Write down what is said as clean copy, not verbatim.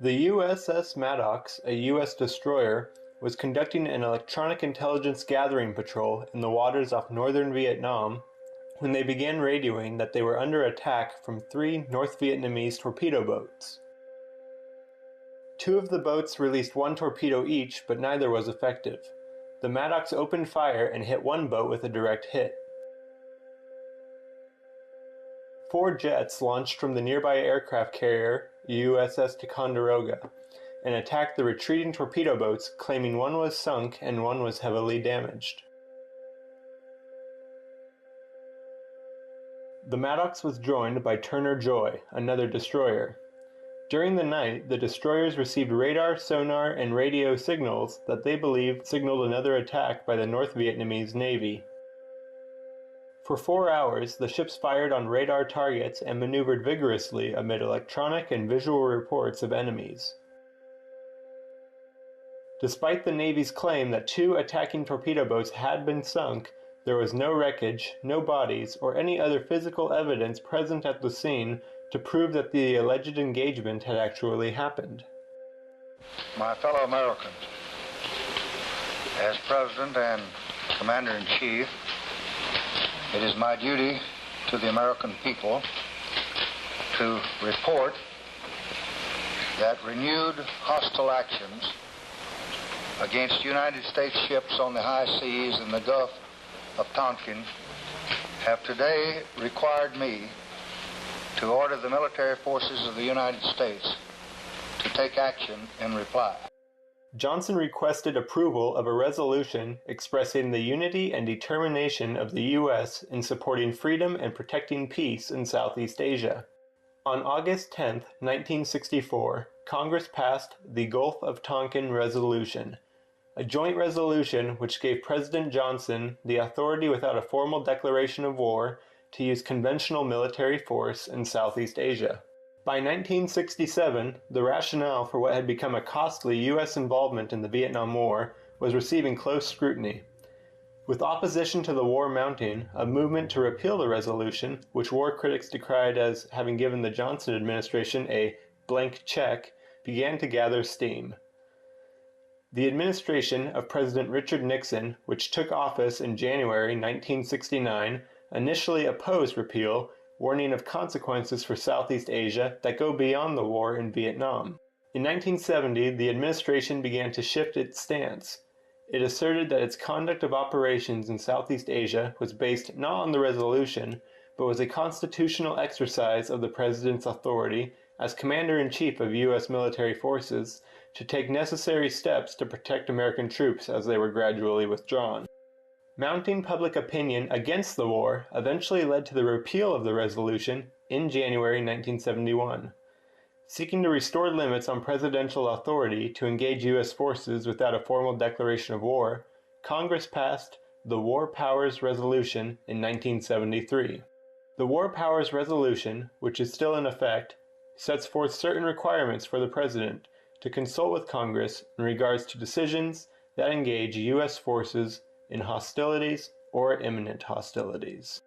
The USS Maddox, a U.S. destroyer, was conducting an electronic intelligence gathering patrol in the waters off northern Vietnam when they began radioing that they were under attack from 3 North Vietnamese torpedo boats. 2 of the boats released 1 torpedo each, but neither was effective. The Maddox opened fire and hit 1 boat with a direct hit. 4 jets launched from the nearby aircraft carrier, USS Ticonderoga, and attacked the retreating torpedo boats, claiming 1 was sunk and 1 was heavily damaged. The Maddox was joined by Turner Joy, another destroyer. During the night, the destroyers received radar, sonar, and radio signals that they believed signaled another attack by the North Vietnamese Navy. For 4 hours, the ships fired on radar targets and maneuvered vigorously amid electronic and visual reports of enemies. Despite the Navy's claim that 2 attacking torpedo boats had been sunk, there was no wreckage, no bodies, or any other physical evidence present at the scene to prove that the alleged engagement had actually happened. My fellow Americans, as President and Commander-in-Chief, it is my duty to the American people to report that renewed hostile actions against United States ships on the high seas in the Gulf of Tonkin have today required me to order the military forces of the United States to take action in reply. Johnson requested approval of a resolution expressing the unity and determination of the U.S. in supporting freedom and protecting peace in Southeast Asia. On August 10, 1964, Congress passed the Gulf of Tonkin Resolution, a joint resolution which gave President Johnson the authority without a formal declaration of war to use conventional military force in Southeast Asia. By 1967, the rationale for what had become a costly U.S. involvement in the Vietnam War was receiving close scrutiny. With opposition to the war mounting, a movement to repeal the resolution, which war critics decried as having given the Johnson administration a blank check, began to gather steam. The administration of President Richard Nixon, which took office in January 1969, initially opposed repeal, warning of consequences for Southeast Asia that go beyond the war in Vietnam. In 1970, the administration began to shift its stance. It asserted that its conduct of operations in Southeast Asia was based not on the resolution, but was a constitutional exercise of the President's authority as Commander-in-Chief of U.S. military forces to take necessary steps to protect American troops as they were gradually withdrawn. Mounting public opinion against the war eventually led to the repeal of the resolution in January 1971. Seeking to restore limits on presidential authority to engage U.S. forces without a formal declaration of war, Congress passed the War Powers Resolution in 1973. The War Powers Resolution, which is still in effect, sets forth certain requirements for the President to consult with Congress in regards to decisions that engage U.S. forces in hostilities or imminent hostilities.